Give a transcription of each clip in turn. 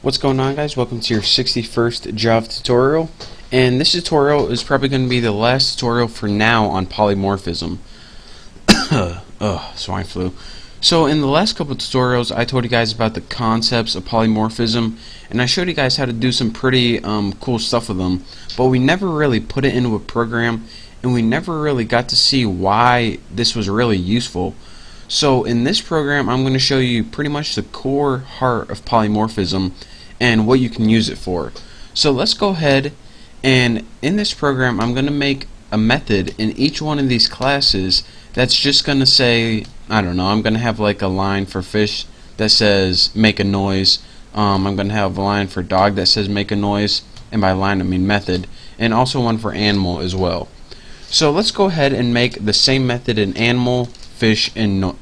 What's going on, guys? Welcome to your 61st Java tutorial, and this tutorial is probably going to be the last tutorial for now on polymorphism. Swine flu. So in the last couple of tutorials I told you guys about the concepts of polymorphism, and I showed you guys how to do some pretty cool stuff with them, but we never really put it into a program, and we never really got to see why this was really useful. So in this program I'm going to show you pretty much the core heart of polymorphism and what you can use it for. So let's go ahead, and in this program I'm going to make a method in each one of these classes that's just going to say, I don't know, I'm going to have like a line for fish that says make a noise. I'm going to have a line for dog that says make a noise, and by line I mean method, and also one for animal as well. So let's go ahead and make the same method in animal, fish, and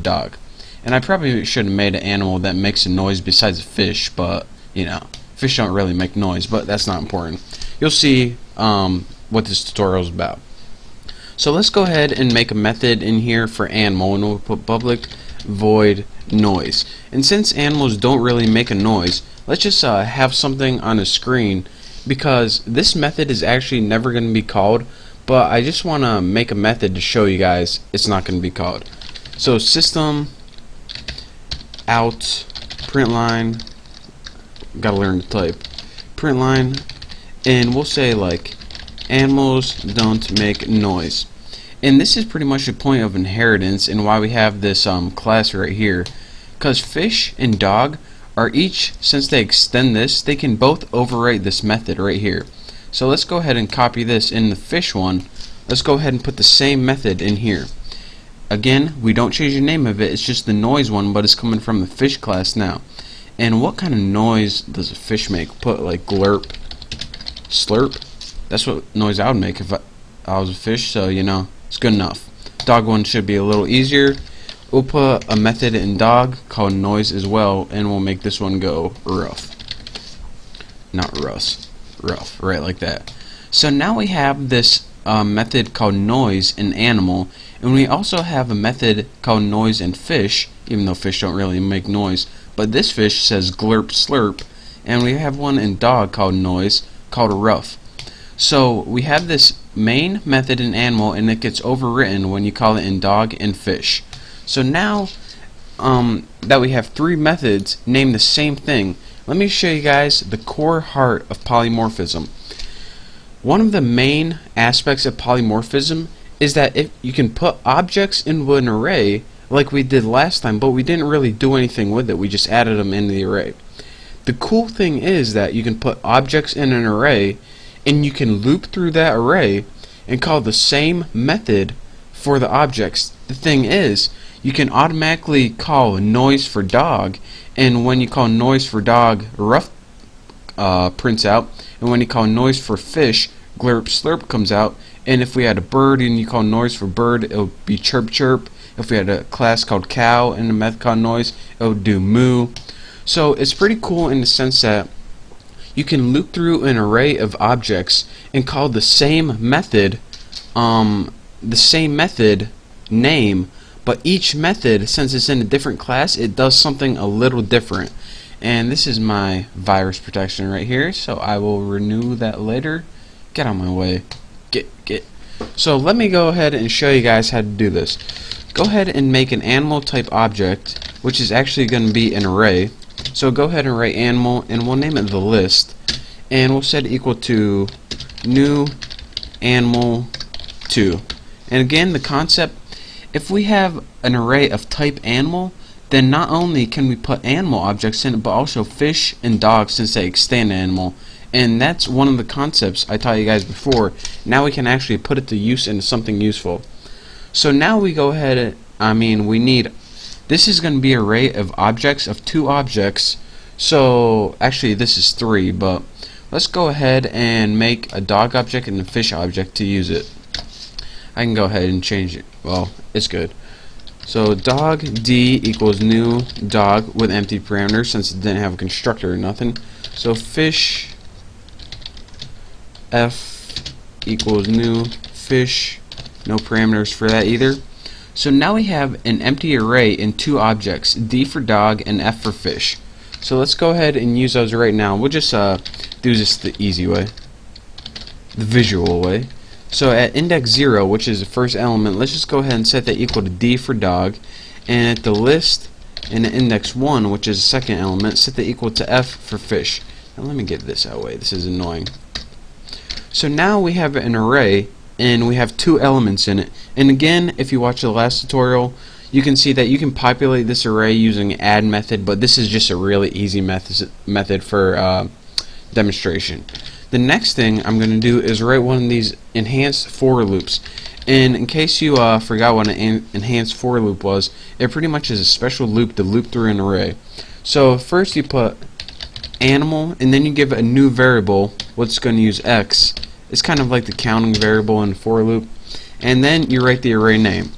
dog. And I probably should have made an animal that makes a noise besides a fish, but you know, fish don't really make noise, but that's not important. You'll see what this tutorial is about. So let's go ahead and make a method in here for animal, and we'll put public void noise. And since animals don't really make a noise, let's just have something on the screen, because this method is actually never going to be called, but I just want to make a method to show you guys it's not going to be called. So system out print line, gotta learn to type, print line, and we'll say like animals don't make noise. And this is pretty much the point of inheritance and why we have this class right here, because fish and dog are each, since they extend this, they can both overwrite this method right here. So let's go ahead and copy this in the fish one. Let's go ahead and put the same method in here. Again, we don't change the name of it, it's just the noise one, but it's coming from the fish class now. And what kind of noise does a fish make? Put like glurp, slurp. That's what noise I would make if I was a fish, so you know, it's good enough. Dog one should be a little easier. We'll put a method in dog called noise as well, and we'll make this one go rough. Not rust, rough, right like that. So now we have this method called noise in animal, and we also have a method called noise in fish, even though fish don't really make noise, but this fish says glurp slurp, and we have one in dog called noise called rough. So we have this main method in animal, and it gets overwritten when you call it in dog and fish. So now that we have three methods named the same thing, let me show you guys the core heart of polymorphism. One of the main aspects of polymorphism is that if you can put objects into an array like we did last time, but we didn't really do anything with it, we just added them into the array. The cool thing is that you can put objects in an array, and you can loop through that array and call the same method for the objects. The thing is, you can automatically call noise for dog, and when you call noise for dog, rough prints out, and when you call noise for fish, glurp slurp comes out. And if we had a bird and you call noise for bird, it would be chirp chirp. If we had a class called cow and a method called noise, it would do moo. So it's pretty cool in the sense that you can loop through an array of objects and call the same method name, but each method, since it's in a different class, it does something a little different. And this is my virus protection right here, so I will renew that later. Get out of my way. Get. So let me go ahead and show you guys how to do this. Go ahead and make an animal type object, which is actually going to be an array. So go ahead and write animal, and we'll name it the list, and we'll set it equal to new animal 2. And again, the concept, if we have an array of type animal, then not only can we put animal objects in it, but also fish and dogs, since they extend animal. And that's one of the concepts I taught you guys before. Now we can actually put it to use into something useful. So now we go ahead and, we need, this is going to be an array of objects, of 2 objects. So actually this is 3, but let's go ahead and make a dog object and a fish object to use it. I can go ahead and change it. Well, it's good. So dog D equals new dog with empty parameters, since it didn't have a constructor or nothing. So fish F equals new fish, no parameters for that either. So now we have an empty array in 2 objects, D for dog and F for fish. So let's go ahead and use those right now. We'll just do this the easy way, the visual way. So at index 0, which is the first element, let's just go ahead and set that equal to D for dog. And at the list in the index 1, which is the second element, set that equal to F for fish. Now let me get this out of the way. This is annoying. So now we have an array, and we have 2 elements in it. And again, if you watch the last tutorial, you can see that you can populate this array using add method, but this is just a really easy method for demonstration. The next thing I'm going to do is write one of these enhanced for loops. And in case you forgot what an enhanced for loop was, it pretty much is a special loop to loop through an array. So first you put animal, and then you give it a new variable, what's going to use X. It's kind of like the counting variable in for loop. And then you write the array name.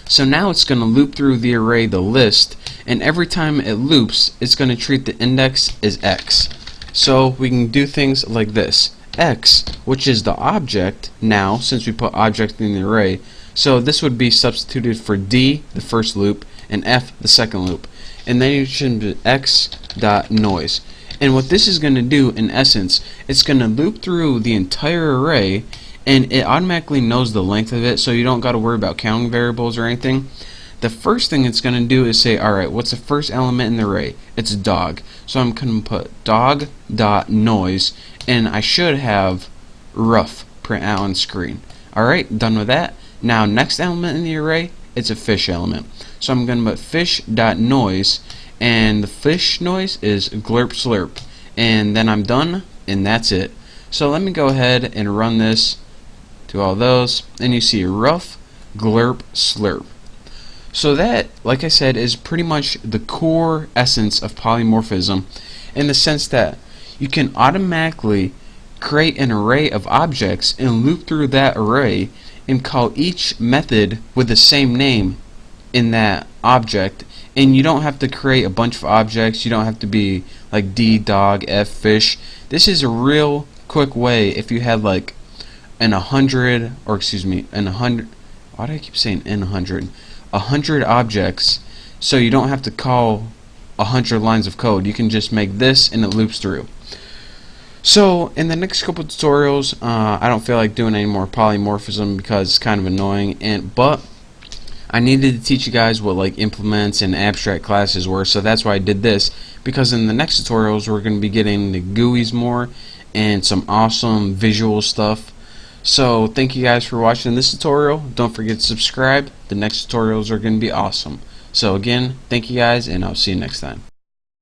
So now it's going to loop through the array, the list, and every time it loops, it's going to treat the index as X. So we can do things like this. X, which is the object now, since we put object in the array, so this would be substituted for D, the first loop, and F, the second loop. And then you should be X dot noise. And what this is going to do, in essence, it's going to loop through the entire array, and it automatically knows the length of it, so you don't got to worry about counting variables or anything. The first thing it's going to do is say, alright, what's the first element in the array? It's dog. So I'm going to put dog dot noise, and I should have rough print out on screen. Alright, done with that. Now next element in the array, it's a fish element. So I'm going to put fish dot noise, and the fish noise is glurp slurp. And then I'm done, and that's it. So let me go ahead and run this to all those, and you see rough glurp slurp. So that, like I said, is pretty much the core essence of polymorphism, in the sense that you can automatically create an array of objects and loop through that array and call each method with the same name in that object, and you don't have to create a bunch of objects. You don't have to be like D dog, F fish. This is a real quick way if you had like an 100, or excuse me, an 100, why do I keep saying in 100? 100 objects, so you don't have to call 100 lines of code. You can just make this and it loops through. So in the next couple tutorials, I don't feel like doing any more polymorphism because it's kind of annoying, but I needed to teach you guys what like implements and abstract classes were, so that's why I did this, because in the next tutorials we're going to be getting the GUIs more and some awesome visual stuff. So thank you guys for watching this tutorial. Don't forget to subscribe. The next tutorials are going to be awesome. So again, thank you guys, and I'll see you next time.